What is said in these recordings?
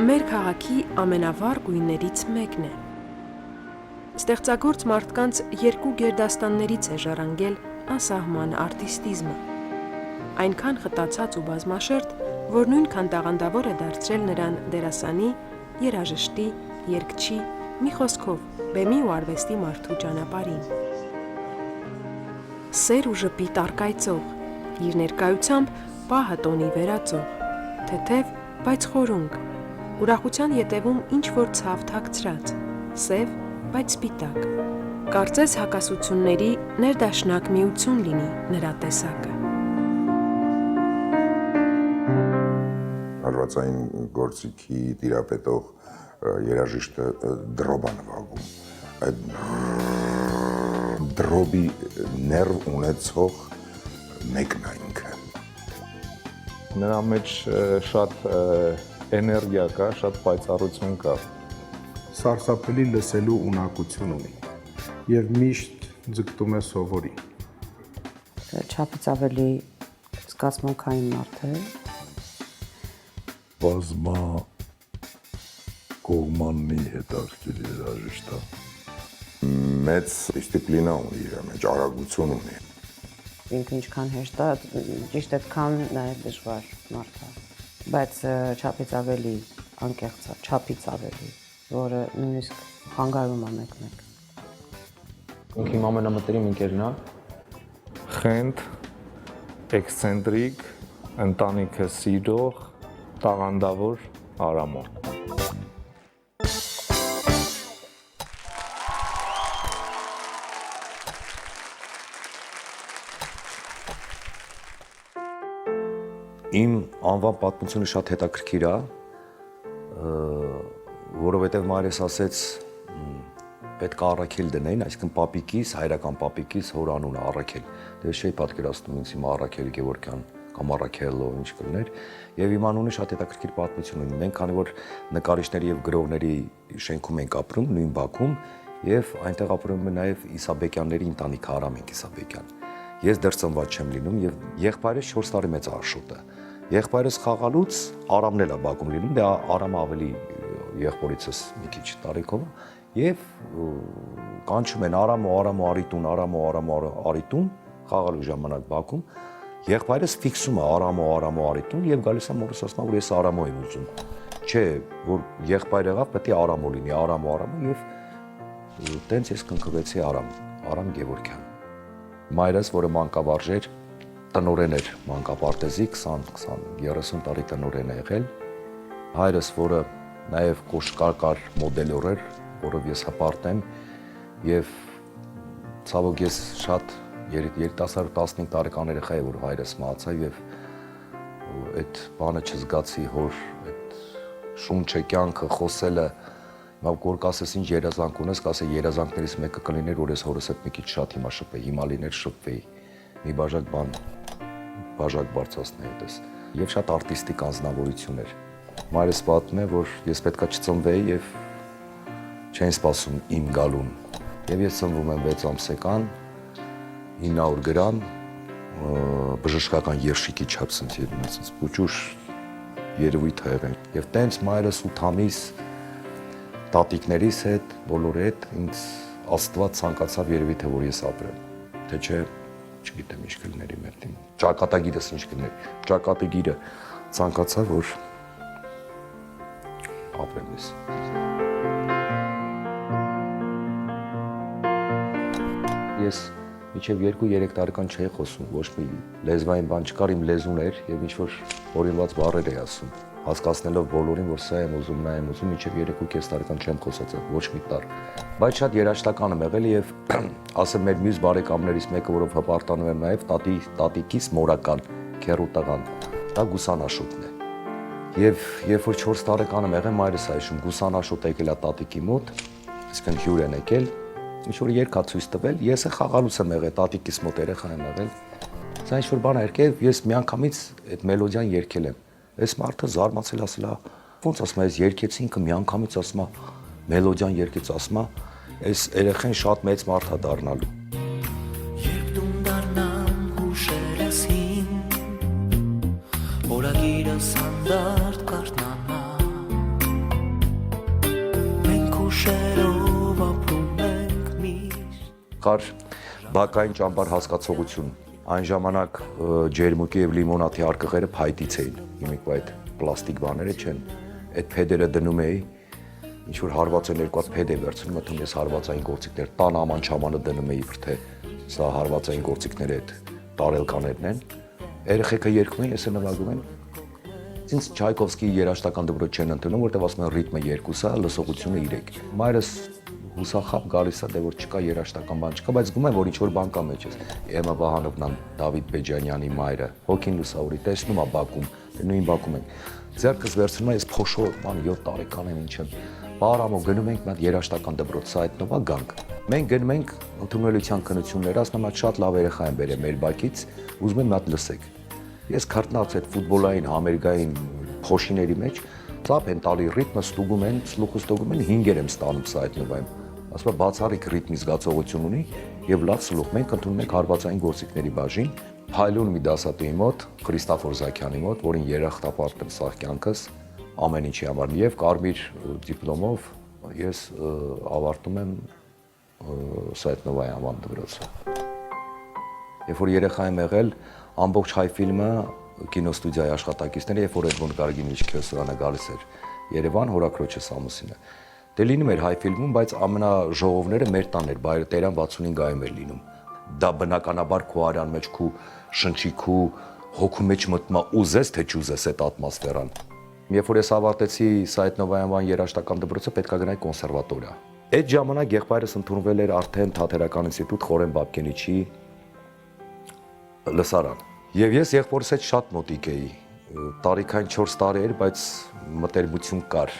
մեր քաղաքի ամենավառ գույներից մեկն է։ Ստեղծագործ մարդկանց երկու գերդաստաններից է ժառանգել անսահման արտիստիզմը։ Այնքան խտացած ու բազմաշերտ, որ նույնքան տաղանդավոր է դարձրել նրան դերասանի, երաժշտի, երգչի, մի խոսքով, բեմի ու արվեստի մարդու ճանապարհին։ Սեր ու ժպիտ առկայծող, իր ներկայությամբ պահը տոնի վերածող, թեթև, բայց խորունկ, ուրախության ետևում ինչ-որ ցավ թաքցրած, սև, բայց սպիտակ, կարծես հակասությունների ներդաշնակ միություն լինի նրա տեսակը։ Հարվածային գործիքի տիրապետող երաժիշտը դրոբ է նվագում, այդ դրոբի ներվ ունեցող մեկն է ինքը։ Նրա մեջ շատ էներգիա կա, շատ պայծառություն կա։ Սարսափելի լսելու ունակություն ունի եւ միշտ ձգտում է սովորի։ Չափից ավելի զգացմունքային մարդ է։ Բազմա կողմաննի հետաքրքիր երաժիշտ է։ Մեծ դիսցիպլինա ունի իր մեջ, արագություն ունի։ Ինքը ինչքան հեշտ է, ճիշտ այդքան նաև դժվար մարդ է, բայց չափից ավելի անկեղծ է, չափից ավելի, որը նույնիսկ խանգարում է մեկ-մեկ։ Ինքը իմ ամենամտերիմ ընկերն է։ Խենթ, էքսցենտրիկ, ընտանիքը սիրող, տաղանդավոր Արամո։ Իմ անվան պատմությունը շատ հետաքրքիր է, որովհետև մայրս ասեց պետք է Առաքել դնեն, այսինքն պապիկիս, հայրական պապիկիս հոր անունը Առաքել։ Դե չէի պատկերացնում ինձ հիմա Առաքել Գևորգյան կամ Առաքելո ինչ կլներ, եւ իմ անունը շատ հետաքրքիր պատմություն ունի։ Մենք քանի որ նկարիչների եւ գրողների շենքում ենք ապրում, նույն Բաքում, եւ այնտեղ ապրում է նաեւ Իսաբեկյանների ընտանիքը, Արամիկ Իսաբեկյան։ Ես դեռ ծնված չեմ լինում եւ եղբայրս 4 տարի մեծ Աշոտը։ Եղբայրս խաղալուց Արամն էլ է Բաքում լինում, դե Արամը ավելի եղբորիցս մի քիչ տարիքով եւ կանչում են Արամո Արիտուն, Արամո Արիտուն, խաղալու ժամանակ Բաքում։ Եղբայրս ֆիքսում է Արամո Արիտուն եւ գալիս է մորս ասում, որ ես Արամո եմ ուզում։ Չէ, որ եղբայր եղավ, պետք է Արամո լինի, Արամո եւ տենց ես կնքվեցի Արամ Գևորգյան։ Մայրս, որը մանկավարժ էր, տնօրեն էր մանկապարտեզի 20-30 տարի տնօրեն է եղել։ Հայրս, որը նաև կոշկար մոդելոր էր, որով ես հպարտ եմ, եւ ցավոք ես շատ երիտասարդ 15 տարեկան երեխա եմ, որ հայրս մահացավ եւ այդ բանը չզգացի, հոր այդ շունչը կյանքը խոսելը, հիմա որ կասես ինչ երազանք ունես, կասե երազանքներից մեկը կլիներ, որ ես հորս հետ մի քիչ շատ հիմա շփվեի, հիմա լիներ շփվեի, մի բաժակ բան բաժակ բարձրացնեի այդպես, եւ շատ արտիստիկ անձնավորություն էր։ Մայրս պատմում է, որ ես պետքա չծնվեի եւ չեն սպասում իմ գալուն։ Եվ ես ծնվում եմ 6 ամսական, 900 գրամ, բժշկական երշիկի չափսնց երնացից, պուճուշ երևույթ եղել։ Եվ տենց մայրս 8 ամիս տատիկներիս հետ, բոլորի հետ ինձ Աստված ցանկացավ երևի թե որ ես ապրեմ, թե չէ չգիտեմ ինչ կլներ իմ հետ, ճակատագիրս ինչ կլներ, ճակատագիրը ցանկացավ որ ապրեմ ես։ Ես մինչև 2-3 տարեկան չէի խոսում, ոչ մի լեզվային բան չկար, իմ լեզուն էր եւ ինչ որ օրինված բառեր էի ասում, հասկացնելով բոլորին, որ սա եմ ուզում, նա եմ ուզում, մինչև 3-5 տարեկան չեմ խոսած ոչ մի տար։ Բայց շատ երաժշտական եմ եղել եւ ասեմ մեր մյուս բարեկամներից մեկը, որով հպարտանում եմ նաեւ տատիկիս մորական քերու տղան, դա Գուսանաշոտն է։ Եվ երբ որ 4 տարեկան եմ եղել, մայրս այշում Գուսանաշոտ եկել է տատիկի մոտ, այսինքն հյուր են եկել, ինչ որ երգ է ցույց տվել, ես խաղալուց եմ եղել, տատիկիս մոտ երեխա եմ եղել։ Սա ինչ որ բան է եկել, ես միանգամից այդ մելոդիան երգել եմ։ Այս մարդը զարմացել ասել է, ոնց ասում է, ես երգեցի ինքը միանգամից ասում է, մելոդիան երգեց ասում է, այս երեխան շատ մեծ մարդ է դառնալու։ Երբ դու դառնամ հուշերս հին, օրագիրս հանդարտ կարդնանա, կար բակային ճամբար հասկացողություն։ Այն ժամանակ ջերմուկի եւ լիմոնադի արկղերը փայտից էին, հիմիկվա այդ պլաստիկ բաները չեն։ Այդ փեդերը դնում էի, ինչ որ հարված են երկու հատ փեդ է վերցնում, մտնում ես հարվածային գործիքներ, տան աման չամանը դնում էի, թե սա հարվածային գործիքները այդ տարելկաներն են։ Երեխեքը երգում են, եսը նվագում են։ Ինձ Չայկովսկիի երաժշտական դպրոց չեն ընդունում, որտեղ ասում են ռիթմը 2-ա, լսողությունը 3։ Մայրս հուսախաբ գալիս է, դե որ չկա երաժշտական բան չկա, բայց զգում եմ, որ ինչ-որ բան կա մեջս։ Էմմա Վահանովնան, Դավիթ Բեջանյանի մայրը, հոգին լուսավորի, տեսնում է բակում, նույն բակում ենք։ Ձեռքս վերցնում եմ, ես փոշոր, ման 7 տարեկան եմ, ինչ եմ։ Բարամով գնում ենք մի հատ երաժշտական դպրոց, սա այդնովա գանք։ Մենք գնում ենք ընդունելության քննություններ, ասում եմ, շատ լավ երեխա են բերել մեր բակից, ուզում եմ մի հատ լսեք։ Ես քարտնած այդ ֆուտբոլային, համերգային փոշիների մեջ ծափ են տալի ռիթմը ստուգում են, սլուխը ստուգում են 5-եր եմ ստանում սա այդնովայում։ Ասում եմ բացառիկ ռիթմի զգացողություն ունի եւ լավ սլուխ։ Մենք ընդունում ենք հարվածային գործիքների բաժին, Փայլուն մի դասատուի մոտ, Քրիստաֆոր Զաքյանի մոտ, որին երախտապարտ եմ սաղ կյանքս ամեն ինչի համար եւ կարմիր դիպլոմով ես ավարտում եմ Սայտնովայի անվան դպրոցը։ Երբ որ երեխա եմ եղել, ամբողջ հայ ֆիլմը կինոստուդիայի աշխատակիցները, երբ որ Էդմոնդ Գարգինիչ Քյոսյանը գալիս էր Երևան, հորաքրոջս ամուսինը։ Դե լինում էր հայ ֆիլմում, բայց ամենաժողովները մեր տանն էր, Բայր Տերյան 65-այում էր լինում։ Դա բնականաբար քո արյան մեջ քո շնչիքու հոգու մեջ մտնում է ուզես թե չուզես այդ ատմոսֆերան։ Երբ որ ես ավարտեցի Սայտնովայի անվան երաժշտական դպրոցը, պետք է գնայի կոնսերվատորիա։ Այդ ժամանակ եղբայրս ընդունվել էր արդեն Թատերական ինստիտուտ Խորեն Բաբկենիչի լսարան։ Եվ ես եղբորս հետ շատ մոտիկ էի, տարիքային 4 տարի էր, բայց մտերմություն կար։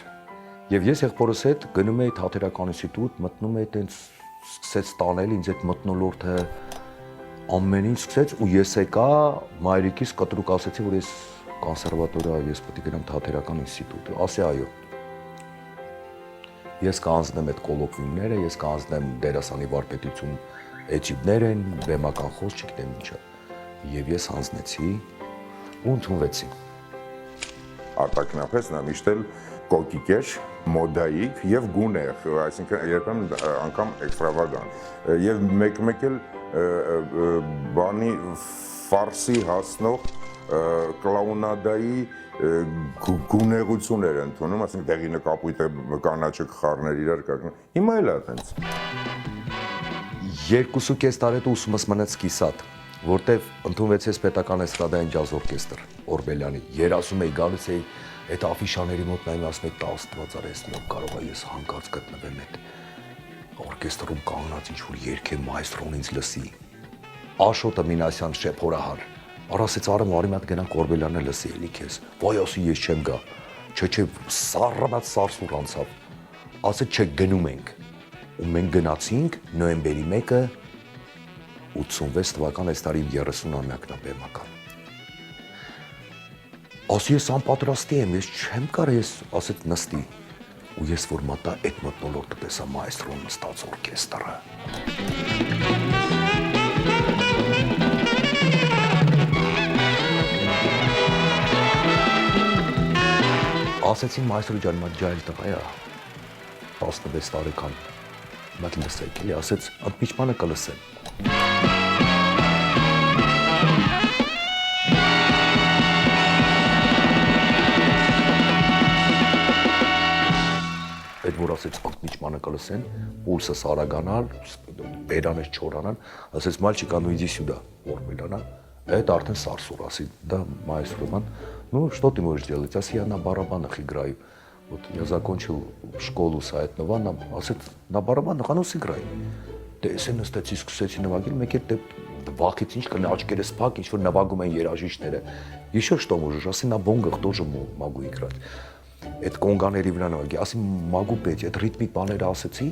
Եվ ես եղբորս հետ գնում էի Թատերական ինստիտուտ, մտնում էի այտենց սկսեց տանել ինձ այդ մթնոլորտը, ամեն ինչ սկսեց ու ես եկա մայրիկիս կտրուկ ասեցի, որ ես կոնսերվատորիա, ես պետք է գնամ Թատերական ինստիտուտ, ասի այո։ Ես կանձնեմ այդ կոլոկվիումները, ես կանձնեմ դերասանի վարպետություն էտյուդներ են, բեմական խոսք չգիտեմ ինչը։ Եվ ես հանձնեցի ու ընդունվեցի։ Արտաքնապես նա միշտ էլ կոկիկ էր, մոդայիկ եւ գունեղ, այսինքն երբեմն անգամ էքստրավագանտ։ Եվ մեկ-մեկ էլ բանի ֆարսի հասնող կլաունադայի գունեղություն էր ընդունում, ասենք դեղինը կապույտը կանաչը խառներ իրար կակն։ Հիմա էլ է այդպես։ 2.5 տարի հետո ուսումս մնաց կիսատ, որտեվ ընդունվեցի ես պետական էստրադային ջազ օրկեստր Օրբելյանի։ Երազում էի գալիս էի այդ աֆիշաների մոտ նայում ասում էի Աստված արես նոր կարող է ես հանկարծ գտնվեմ այդ օրկեստրում կանգնած ինչ որ երգե մայստրոն ինձ լսի։ Աշոտը Մինասյան շեփորահար։ Արասեց արեմ արի մատ գնանք Օրբելյանը լսի էլի քեզ։ Վայ ասի ես չեմ գա։ Չէ, սառնած սարսուռ անցավ։ Ասեց չէ գնում ենք։ Ու մենք գնացինք նոյեմբերի 1-ը 86 թվական այս տարի 30-ամյակն է բեմական։ Ասի ես անպատրաստի եմ, ես չեմ կարող ես ասեց նստի։ Ու ես որ մտա այդ մթնոլորտը տեսա մայստրոն նստած օրկեստրը։ Ասեցին մայստրո ջան, մա ջայլ տղա է 16 տարեկան։ Մատ լսեք, էլի ասեց ընդմիջմանը կլսեմ։ Այդ որ ասեց ընդմիջմանը կլսեն, պուլսը սարագանալ, բերանես չորանալ, ասեց մальчика, ну иди сюда, Օրբելյանա, это արդեն սարսուռ, ասի, դա маэстро, ну что ты можешь делать, ասի я на барабанах играю, вот я закончил школу Սայտնովա, ասեց на барабанах, а ну сыграй, դե ես նստեցի սկսեցի նվագել, մեկ էլ վախից ինչ կլինի, աչքերս փակ, ինչ որ նվագում են երաժիշտները, еще что можешь, ասի на бонгах тоже могу играть. Այդ կոնգաների վրա նվագի, ասի մագու պետք, այդ ռիթմիկ բաները ասեցի,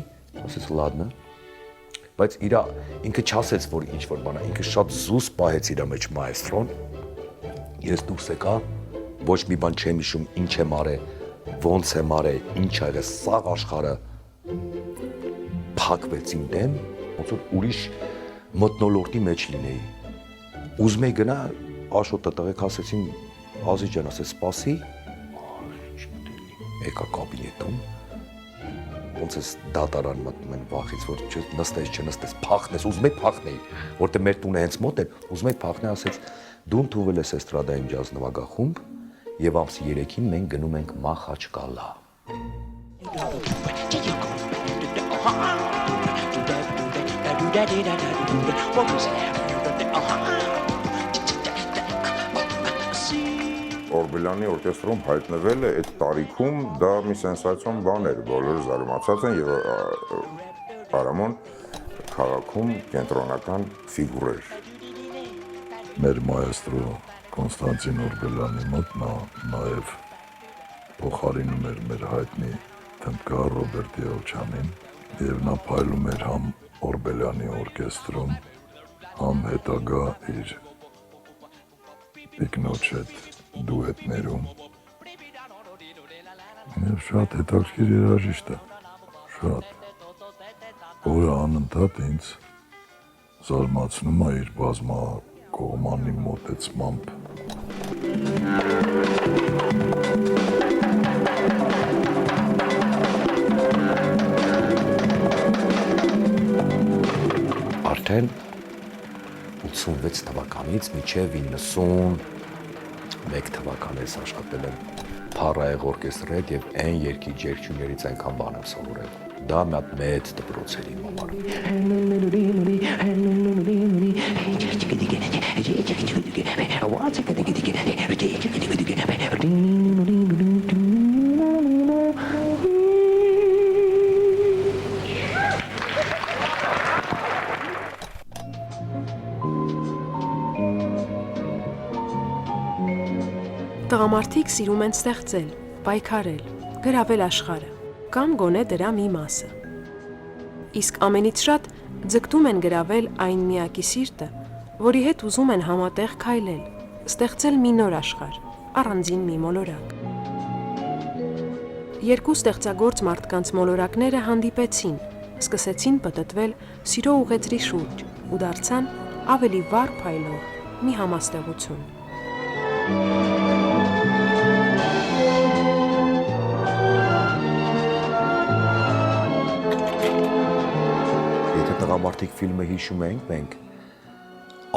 ասեց լադնա, բայց ինքը չասեց, որ ինչ-որ բան է, ինքը շատ զուս պահեց իր մեջ մայստրոն, ես դուրս եկա, ոչ մի բան չեմ հիշում, ինչ եմ արել, ոնց եմ արել, ինչ ա եղել, սաղ աշխարհը փակվեց իմ դեմ, ոնց որ ուրիշ մթնոլորտի մեջ լինեի։ Ուզում էի գնա, Աշոտը տղեկ ասեցին, Ազի ջան, ասեց սպասի, եկա կաբինետում, ոնց էս դատարան մտնում են վախից, որ նստես, չնստես, փախնես, ուզում եք փախնեի, որտեղ մեր տունը հենց մոտ էր, ուզում եք փախնե, ասեց դու ընդուվել ես էստրադային ջազ նվագախումբ եւ ամսի 3-ին մենք գնում ենք Մախաչկալա։ Օրբելյանի օրկեստրում հայտնվել է այդ տարիքում, դա մի սենսացիոն բան էր, բոլորը զարմացած են եւ Արամոն քաղաքում կենտրոնական ֆիգուր էր։ Մեր մայեստրո Կոնստանտին Օրբելյանի մոտ նա նաև փոխարինում էր մեր հայտնի թմբկահար Ռոբերտ Եղոչյանին եւ նա փայլում էր համ Օրբելյանի օրկեստրում, համ հետագա իր տիկնոջ հետ դուետներում։ Եվ շատ հետաքրքիր երաժիշտ է, շատ։ Որը անընդհատ ինձ զարմացնում է իր բազմակողմանի մոտեցմամբ։ Արդեն 86 թվականից մինչև 91 թվական ես աշխատել եմ Փառայեղ օրկեստրի հետ եւ այն երկի ջերքյուններից այնքան բան եմ սովորել։ Դա մի հատ մեծ դպրոց էր իմ Տղամարդիկ սիրում են ստեղծել, պայքարել, գրավել աշխարհը, կամ գոնե դրա մի մասը։ Իսկ ամենից շատ ձգտում են գրավել այն միակի սիրտը, որի հետ ուզում են համատեղ քայլել, ստեղծել մի նոր աշխարհ, առանձին մի մոլորակ։ Երկու ստեղծագործ մարդկանց մոլորակները հանդիպեցին, սկսեցին պտտվել սիրո ուղեծրի շուրջ ու դարձան ավելի վառ փայլող մի համաստեղություն։ Տղամարդիկ ֆիլմը հիշում ենք մենք,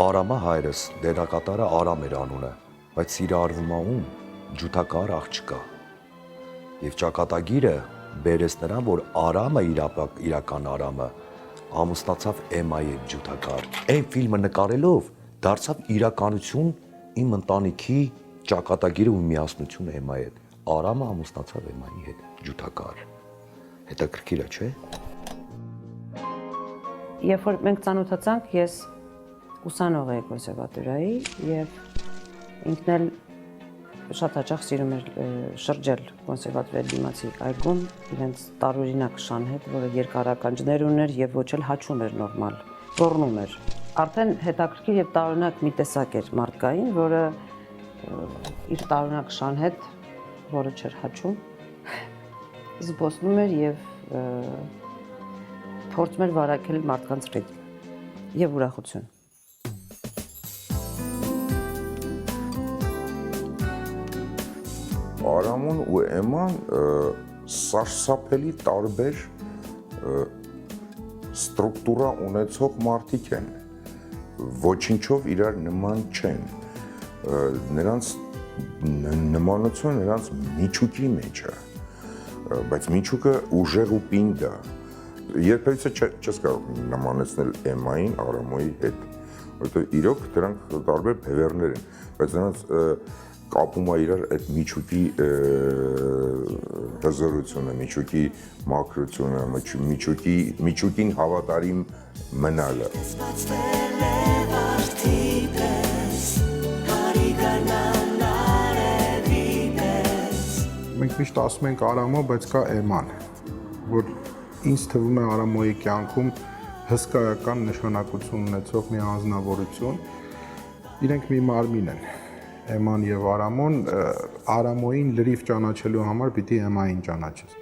Արամը հայրս, դերակատարը Արամ էր անունը, բայց սիրահարվում է ում, ջութակար աղջկա։ Եվ ճակատագիրը բերեց նրան, որ Արամը, իրական Արամը, ամուսնացավ Էմայի հետ ջութակար։ Այն ֆիլմը նկարելով դարձավ իրականություն իմ ընտանիքի ճակատագիրը ու միասնությունը Էմայի հետ։ Արամը ամուսնացավ Էմայի հետ ջութակար։ Հետաքրքիր է, չէ՞։ Երբ որ մենք ծանոթացանք, ես ուսանող էի կոնսերվատորիայի եւ ինքն էլ շատ հաճախ սիրում էր շրջել կոնսերվատորիայի դիմացի այգում իրենց տարօրինակ շան հետ, որը երկարականջներ ուներ եւ ոչ էլ հաչում էր նորմալ, ոռնում էր։ Արդեն հետաքրքիր եւ տարօրինակ մի տեսակ էր մարդկային, որը իր տարօրինակ շան հետ, որը չէր հաչում, զբոսնում էր եւ փորձում էր վարակել մարդկանց ռիթմ եւ ուրախություն։ Արամոն ու Էման սարսափելի տարբեր ստրուկտուրա ունեցող մարդիկ են, ոչինչով իրար նման չեն, նրանց նմանությունը նրանց միջուկի մեջ է, բայց միջուկը ուժեղ ու պինդ է, երբևիցե չես կարող նմանեցնել Էմային Արամոյի հետ, որովհետև իրոք դրանք տարբեր բևեռներ են, բայց նրանց կապում է իրար այդ միջուկի հզորությունը, միջուկի մաքրությունը, միջուկին հավատարիմ մնալը։ Մենք միշտ ասում ենք Արամո, բայց կա Էման, որ ինձ թվում է Արամոյի կյանքում հսկայական նշանակություն ունեցող մի անձնավորություն, իրենք մի մարմին են։ Էման եւ Արամոն Արամոյին լրիվ ճանաչելու համար պիտի Էմային ճանաչես։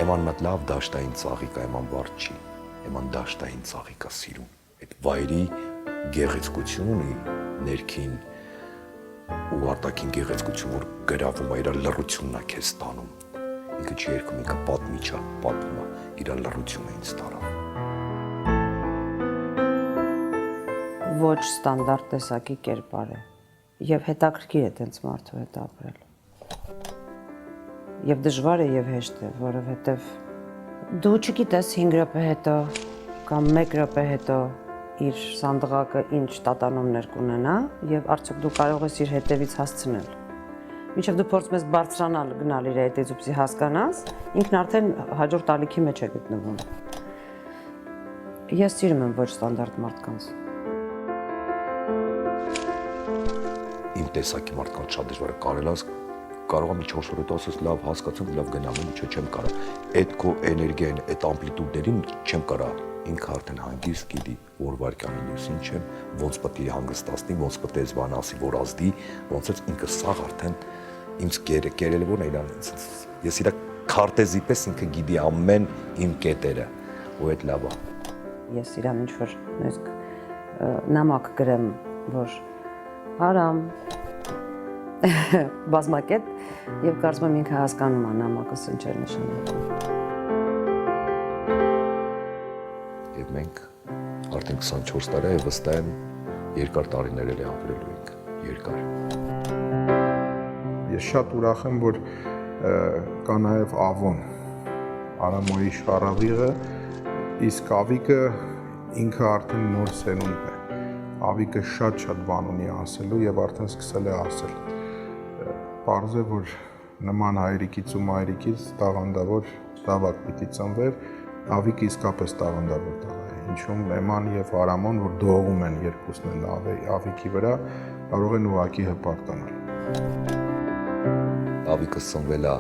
Էման մտ լավ դաշտային ծաղիկ է, Էման վարդ չի, Էման դաշտային ծաղիկ է սիրում։ Այդ վայրի գեղեցկություն ունի ներքին, ու արտաքին գեղեցկություն, որ գրավում է, իր լռությունն է քեզ տանում։ Ինքը չի երգում, ինքը պատմիչ է, պատմում է, իր լռությունը ինձ տարավ։ Ոչ ստանդարտ տեսակի կերպար է եւ հետաքրքիր է տենց մարդու հետ ապրել։ Եվ դժվար է եւ հեշտ է, որովհետեւ դու չգիտես 5 րոպե հետո կամ 1 րոպե հետո իր սանդղակը ինչ տատանումներ կունենա եւ արդյոք դու կարող ես իր հետևից հասցնել։ Մինչեւ դու փորձում ես բարձրանալ, գնալ իր հետից ու պսի հասկանաս, ինքն արդեն հաջորդ ալիքի մեջ է գտնվում։ Ես սիրում եմ ոչ ստանդարտ մարդկանց։ Իմ տեսակի մարդկանց շատ դժվար է կարելաս, կարող եմ 4 օր հետո ասես լավ հասկացում, լավ գնամ, ինչը չեմ կարող։ Այդ քո էներգիային, այդ ամպլիտուդներին չեմ կարող։ Ինքը արդեն հանգիստ գիտի, որ վարքյանին ես ինչ եմ, ոնց պետք է հանգստացնի, ոնց պետք է զբան ասի, որ ազդի, ոնց էլ ինքը սաղ արդեն ինձ կերել որ իրան ես իր քարտեզի պես ինքը գիտի ամեն իմ կետերը, ու այդ լավ է։ Ես իրան ինչ որ նույնիսկ նամակ գրեմ, որ Արամ բազմակետ եւ կարծում եմ ինքը հասկանում է նամակս ինչ է նշանակում։ Եվ մենք արդեն 24 տարի է վստահ եմ երկար տարիներ էլ է ապրելու ենք, երկար։ Ես շատ ուրախ եմ, որ կա նաև Ավոն, Արամոյի շարավիղը, իսկ Ավիկը ինքը արդեն նոր սերունդն է։ Ավիկը շատ բան ունի ասելու եւ արդեն սկսել է ասել։ Պարզ է, որ նման հայրիկից ու մայրիկից տաղանդավոր զավակ պիտի ծնվեր, Ավիկը իսկապես տաղանդավոր տղա է։ Ինչում Էման եւ Արամոն, որ դողում են երկուսն են Ավիկի վրա, կարող են ուղակի հպարտանալ։ Ավիկը ծնվել է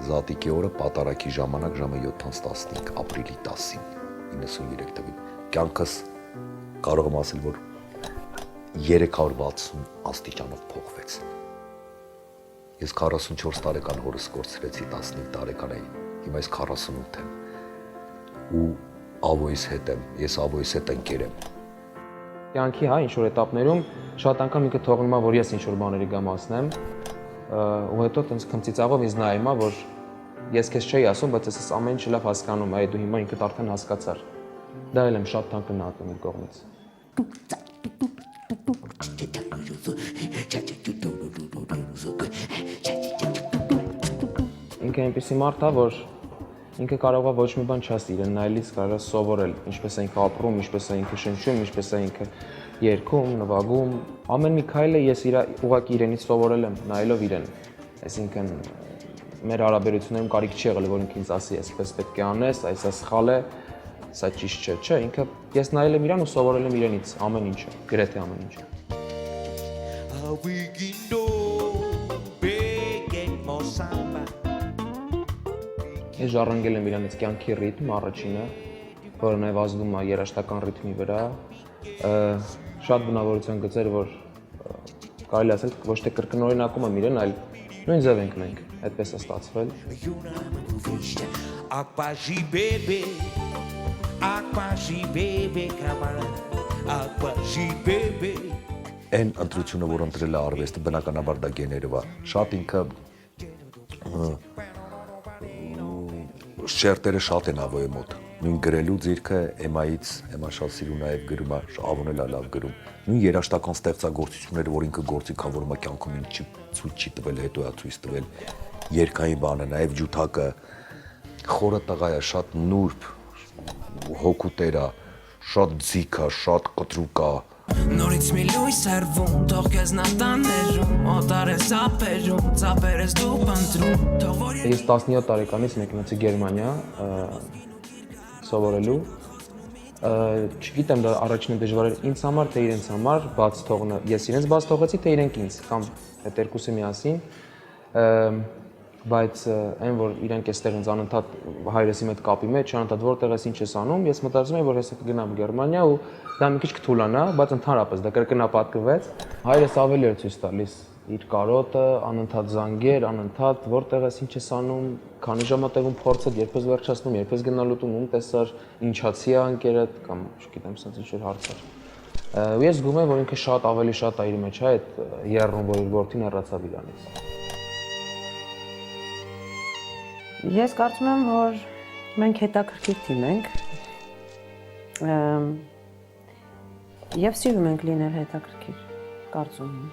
Զատիկի օրը պատարագի ժամանակ ժամը 7:15 ապրիլի 10-ին 93 թվականին։ Կյանքս կարող եմ ասել, որ 360 աստիճանով փոխվեց։ Ես 44 տարեկան հորս կորցրեցի 15 տարեկան էի, հիմա ես 48 եմ ու Ավոյիս հետ եմ, ես Ավոյիս հետ ընկեր եմ։ Կյանքի հա ինչ որ этаպներում շատ անգամ ինքը թողնում է, որ ես ինչ որ բաների գամ ասնեմ, ու հետո տենց քմծիծաղով ինձ նայում է, որ ես քեզ չէի ասում, բայց ես ամեն ինչ լավ հասկանում, այ դու հիմա ինքդ արդեն հասկացար։ Դա էլ եմ շատ թանկնահատում իր կողմից։ Ինքը այնպեսի մարդ է, որ ինքը կարող է ոչ մի բան չասել, նայելիս կարող է սովորել, ինչպես է ինքը ապրում, ինչպես է ինքը շնչում, ինչպես է ինքը երգում, նվագում։ Ամեն մի քայլը ես ուղղակի իրենից սովորել եմ, նայելով իրեն։ Այսինքն մեր հարաբերություններում կարիք չի եղել, որ ինքը ինձ ասի, այսպես պետք է անես, այսա սխալ է, սա ճիշտ չէ, չէ, ինքը ես նայել եմ իրան ու սովորել եմ իրենից ամեն ինչը, գրեթե ամեն ինչը։ Ես ժառանգել եմ իրանից կյանքի ռիթմ առաջինը, որը նաև ազդում է երաժշտական ռիթմի վրա, շատ բնավորության գծեր, որ կարելի ասել ոչ թե կրկնօրինակում եմ իրեն, այլ նույն ձև ենք մենք, այդպես է ստացվել։ Այն ընտրությունը, որ ընտրել է արվեստը, բնականաբար դա գեներով է, շատ ինքը շերտերը շատ են Ավոյի մոտ, նույն գրելու ձիրքը Էմայից, Էմա շատ սիրում նաև գրում է, Ավոն էլ է լավ գրում, նույն երաժշտական ստեղծագործությունները, որ ինքը գործիքավորում է կյանքում ինչ ցույց չի տվել, հետո է ցույց տվել, երգային բանը, նաև ջութակը, խորը տղա է, շատ նուրբ, հոգուտեր է, շատ ձիգ է, շատ կտրուկ է։ Նորից մի լույս հեռվում, թող քեզ նատաներում, օտարես ապերում, ծապերես դու բանտրում, թող որ Ես 17 տարեկանից մեկնեցի Գերմանիա սովորելու, չգիտեմ դա առաջինը դժվար էր ինձ համար, թե իրենց համար, բաց թողնը, ես իրենց բաց թողեցի, թե իրենք ինձ, կամ այդ երկուսը միասին, բայց այն որ իրանք էստեղ ինձ անընդհատ հայրեսի հետ կապի մեջ, անընդհատ որտեղ ես ինչ ես անում, ես մտածում եմ որ հեսա կգնամ Գերմանիա ու դա մի քիչ կթուլանա, բայց ընդհանրապես դա կրկնապատկվեց։ Հայրս ավելի էր ցույց տալիս իր կարոտը, անընդհատ զանգեր, անընդհատ որտեղ ես ինչ ես անում, քանի ժամ ատեղում փորձել, երբ ես վերջացնում, երբ ես գնալու տուն, ում տեսար, ինչացի է անկերդ կամ չգիտեմ, սենց ինչ որ հարցեր։ Ու ես զգում եմ, որ ինքը շատ ավելի շատ է իր մեջ, հա, այդ երրում, որ իր որդին հեռացավ իրանից։ Ես կարծում եմ, որ մենք հետաքրքիր թիմ ենք եւ սիրում ենք լինել հետաքրքիր, կարծում եմ։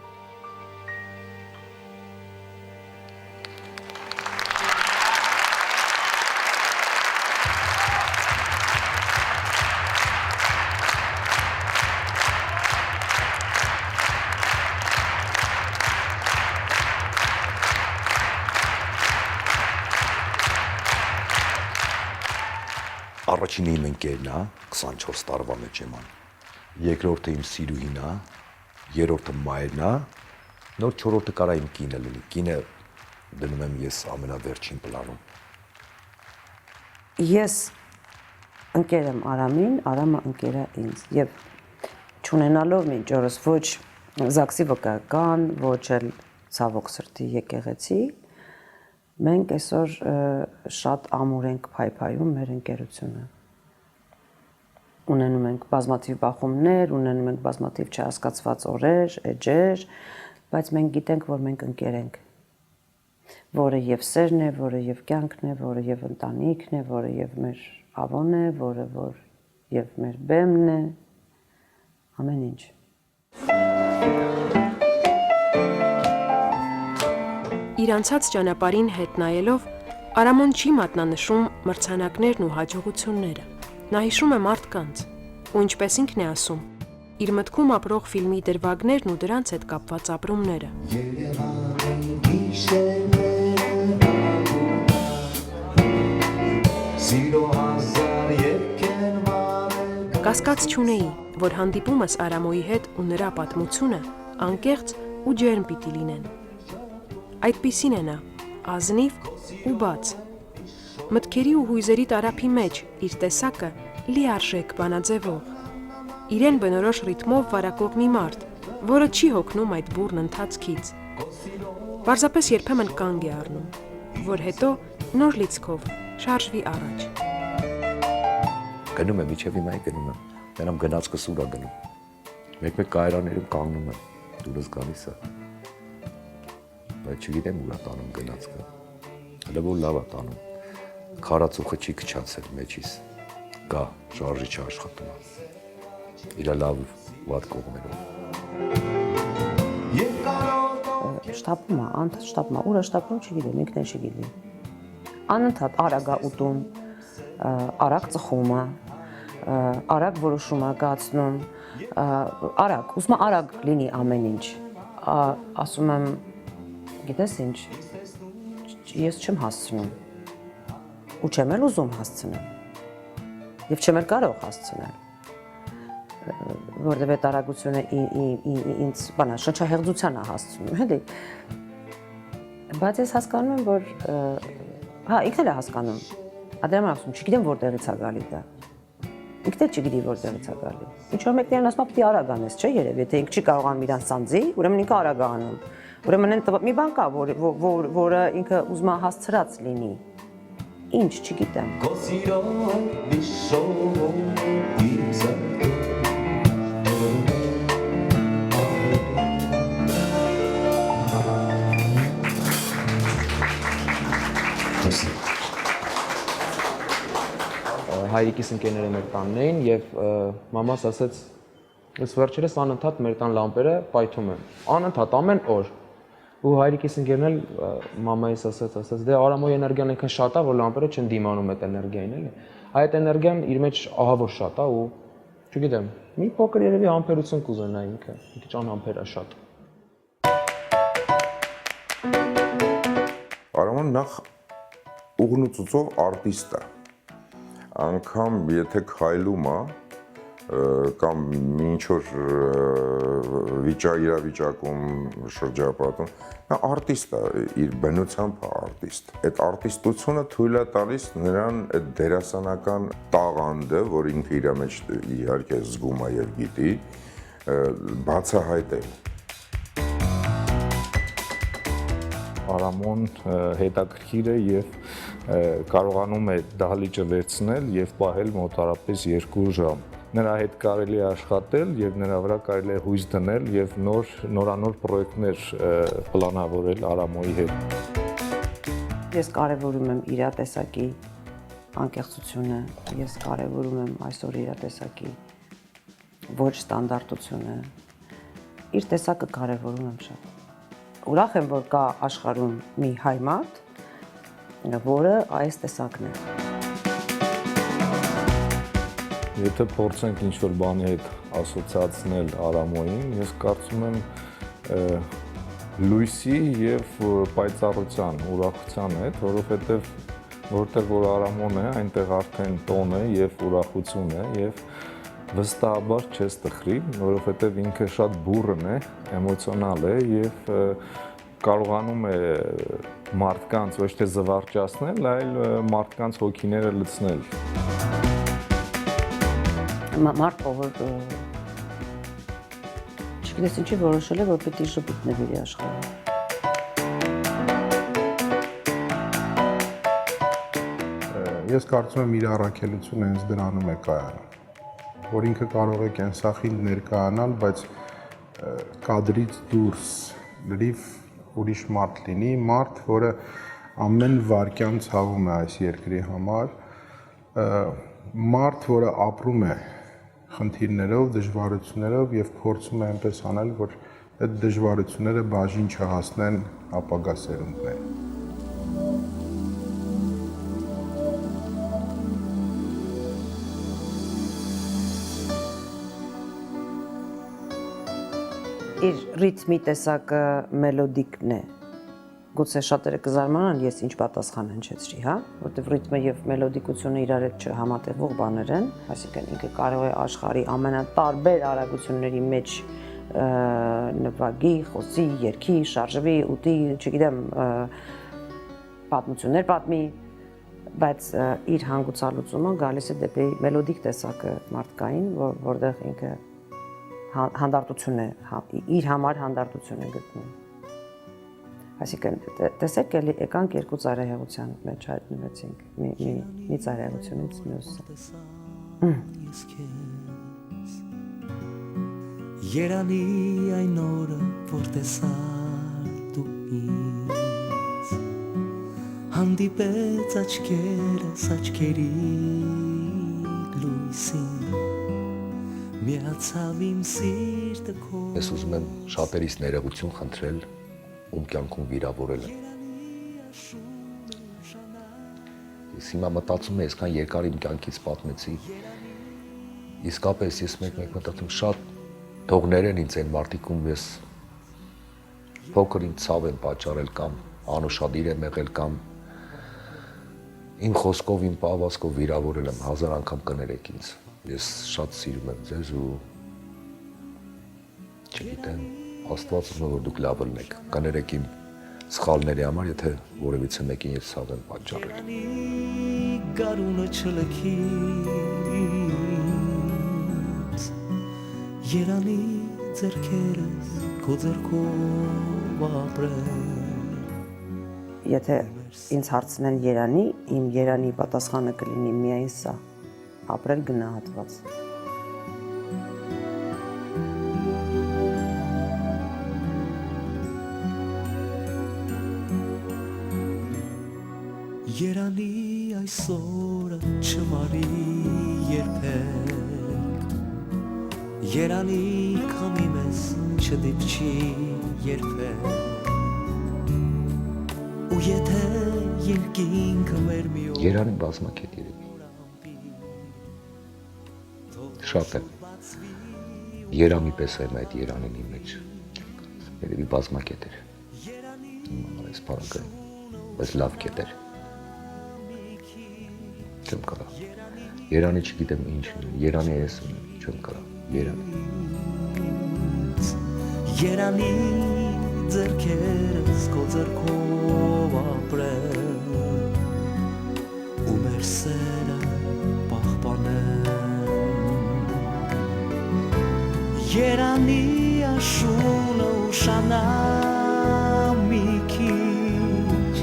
Առաջինը իմ ընկերն է, 24 տարվա մեջ եմ ան։ Երկրորդը իմ սիրուհին է, երրորդը մայրն է, նոր չորրորդը կարա իմ կինը լինի։ Կինը դնում եմ ես ամենավերջին պլանում։ Ես ընկեր եմ Արամին, Արամը ընկեր է ինձ եւ չունենալով մինչ օրս ոչ ԶԱԳՍ-ի վկայական, ոչ էլ ցավոք սրտի եկեղեցի, մենք այսօր շատ ամուր ենք փայփայում մեր ընկերությունը։ Ունենում ենք բազմաթիվ բախումներ, ունենում ենք բազմաթիվ չհասկացված օրեր, էջեր, բայց մենք գիտենք, որ մենք ընկեր ենք, որը եւ սերն է, որը եւ կյանքն է, որը եւ ընտանիքն է, որը եւ մեր ավոն է, որը որ եւ մեր բեմն է, ամեն ինչ։ Իր անցած ճանապարհին հետ նայելով Արամոն չի մատնանշում մրցանակներն ու հաջողությունները։ Նա հիշում է մարդկանց, ու ինչպես ինքն է ասում, իր մտքում ապրող ֆիլմի դրվագներն ու դրանց հետ կապված ապրումները։ Կասկած չունեի, որ հանդիպումս Արամոյի հետ ու նրա պատմությունը անկեղծ ու ջերմ պիտի լինեն։ Այդպիսին է նա, ազնիվ ու բաց։ Մտքերի ու հույզերի տարափի մեջ իր տեսակը լիարժեք բանաձևող։ Իրեն բնորոշ ռիթմով վարակող մի մարդ, որը չի հոգնում այդ բուռն ընթացքից։ Պարզապես երբեմն կանգ է առնում, որ հետո նոր լիցքով շարժվի առաջ։ Գնում եմ, իջև հիմա գնում եմ, մենամ գնացքս ուր է գնում։ Մեկ-մեկ կայարաններում կանգնում եմ, դուրս գալիս է։ Բայց չգիտեմ ուր է տանում գնացքը։ Հələ որ լավ է տանում։ Քարածուխը չի քչացել մեջիս։ Գա, շարժիչը աշխատում է։ Իր լավ վատ կողմերով։ Շտապում է, անընդհատ շտապում է, ուր է շտապում չգիտեմ, ինքն էլ չգիտի։ Անընդհատ արագ է ուտում, արագ ծխում է, արագ որոշում է կայացնում, արագ, ուզում է արագ լինի ամեն ինչ։ Ասում եմ, գիտես ինչ, ես չեմ հասցնում, ու չեմ էլ ուզում հասցնել, և չեմ էլ կարող հասցնել, որտև այդ արագությունը ինձ շնչահեղձության է հասցնում, էլի։ Բայց ես հասկանում եմ, որ, հա, ինքն էլ է հասկանում, ադրամ ասում, չգիտեմ որտեղից է գալի դա, ինքն էլ չգիտի որտեղից է գալի։ Ինչ-որ մեկներն ասում, պիտի արագ անես, չէ երև, եթե ինքը չի կարողանում իրան սանձի, ուրեմն ինքը արագ է անում։ Ուրեմն մի բան կա, որը ինքը ուզում է հասցրած լինի։ Ինչ, չգիտեմ։ Հայրիկիս ընկերները մեր տանն էին եւ մամաս ասեց, ես վերջերս անընդհատ մեր տան լամպերը պայթում են։ Անընդհատ ամեն օր։ Ու հայրիկիս ընկերն էլ մամայիս ասեց, դե Արամոյի էներգիան այնքան շատ է, որ լամպերը չեն դիմանում այդ էներգիային, էլի։ Այդ էներգիան իր մեջ ահավոր շատ է ու չգիտեմ, մի փոքր երևի համբերություն կուզենա ինքը, մի քիչ անհամբեր է շատ։ Արամոն նախ ուղնուցուցող արտիստ է։ Անգամ եթե քայլում է կամ ինչ-որ իրավիճակում շրջապատում, նա արտիստ է, իր բնությամբ է արտիստ։ Այդ արտիստությունը թույլ է տալիս նրան այդ դերասանական տաղանդը, որ ինքը իր մեջ իհարկե զգում է եւ գիտի, բացահայտել։ Արամոն հետաքրքիր է եւ կարողանում է դահլիճը վերցնել եւ պահել մոտարապես 2 ժամ։ նրա հետ կարելի է աշխատել եւ նրա վրա կարելի է հույս դնել եւ նորանոր պրոյեկտներ պլանավորել Արամոյի հետ։ Ես կարևորում եմ իր տեսակի անկեղծությունը, ես կարևորում եմ այսօր իր տեսակի ոչ ստանդարտությունը, իր տեսակը կարևորում եմ շատ։ Ուրախ եմ, որ կա աշխարհում մի հայ մարդ, որը այս տեսակն է։ Եթե փորձենք ինչ-որ բանի հետ ասոցիացնել Արամոյին, ես կարծում եմ լույսի եւ պայծառության, ուրախության հետ, որովհետեւ որտեղ որ Արամոն է, այնտեղ արդեն տոն է եւ ուրախություն է եւ վստահաբար չես տխրի, որովհետեւ ինքը շատ բուռն է, էմոցիոնալ է եւ կարողանում է մարդկանց ոչ թե զվարճացնել, այլ մարդկանց հոգիները լցնել։ Մարդ, որ չգիտես ինչի որոշել է, որ պետք է շփիտ նվիրի աշխարհը։ Ես կարծում եմ իր առաքելությունը հենց դրանում է կայանում, որ ինքը կարող է կենսախինդ ներկայանալ, բայց կադրից դուրս լրիվ ուրիշ մարդ լինի, մարդ, որը ամեն վայրկյան ցավում է այս երկրի համար, մարդ, որը ապրում է խնդիրներով, դժվարություններով եւ փորձում է այնպես անել, որ այդ դժվարությունները բաժին չհասնեն ապագա սերունդներին։ Իր ռիթմի տեսակը մելոդիկն է։ Գուցե շատերը կզարմանան, ես ինչ պատասխան հնչեցրի, հա, որտեղ ռիթմը եւ մելոդիկությունը իրար հետ չհամատեղող բաներ են, այսինքն ինքը կարող է աշխարհի ամենատարբեր արագությունների մեջ նվագի, խոսի, երգի, շարժվի, ուտի, չգիտեմ, պատմություններ պատմի, բայց իր հանգուցալուծումը գալիս է դեպի մելոդիկ տեսակը մարդկային, որտեղ ինքը հանդարտություն է, իր համար հանդարտություն է գտնում։ Այսինքն, տեսեք, եկանք երկու ծայրահեղության մեջ հայտնվեցինք, մի ծայրահեղությունից մյուսը։ Երանի այն օրը, որ տեսար դու ինձ, հանդիպեց աչքերս աչքերի լույսին, միացավ իմ սիրտը քո։ Ես ուզում եմ շատերից ներողություն խնդրել, ում կյանքում վիրավորել եմ։ Ես հիմա մտածում եմ, այսքան երկար իմ կյանքից պատմեցի, իսկապես ես մեկ մտածում շատ թողներ են ինձ այն մարդիկում ես փոքր ինձ ցավ եմ պատճառել կամ անուշադիր եմ եղել կամ իմ խոսքով, իմ պահվածքով վիրավորել եմ, 1000 անգամ կներեք ինձ։ Ես շատ սիրում եմ ձեզ ու չգիտեմ, Աստված ուզում է, որ դուք լավ ելնեք, կներեք իմ սխալների համար, եթե որևիցե մեկին ես ցավ եմ պատճառել։ Գարունը չլքի Երանի ձեռքերս քո ձեռքով ապրել։ Եթե ինձ հարցնեն Երանի, իմ Երանի պատասխանը կլինի միայն սա՝ ապրել գնահատված։ Երանի այսօրը չմարի երբեք, Երանի քամի մեզ չդիպչի երբեք, ու եթե երկինքը մեր մի օր Երանի բազմակետ երևի։ Շատ եմ։ Երամի պես եմ այդ Երանին իմ մեջ։ Երևի բազմակետ էր։ Իմ համար այս պարակը, բայց լավ կետ էր։ Չեմ կարա։ Երանի չգիտեմ ինչն է, Երանի ես ունեմ, չեմ կարա, Երանի։ Երանի ձեռքերս քո ձեռքով ապրել, ու մեր սերը պահպանել։ Երանի աշունը ուշանա մի քիչ,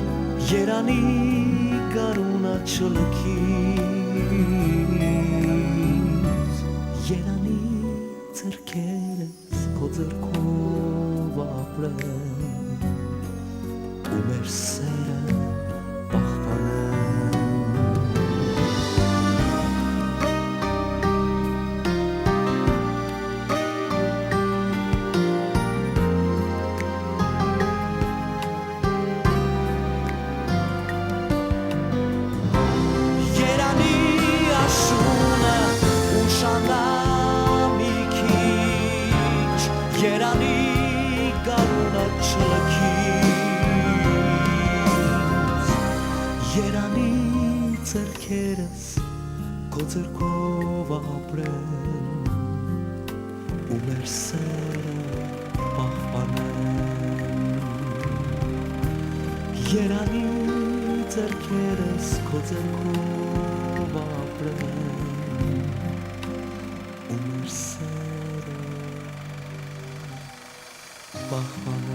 Երանի գարունը չլքի, ձեռքով ապրեմ ու մեր սերը պահպանեմ Երանի աշունը ուշանա մի քիչ Երանի գարունը չլքի Երանի ձեռքերս քո ձեռքով ապրեն ու մեր սերը պահպանեն Երանի ձեռքերս քո ձեռքով ապրեն ու մեր սերը պահպանեն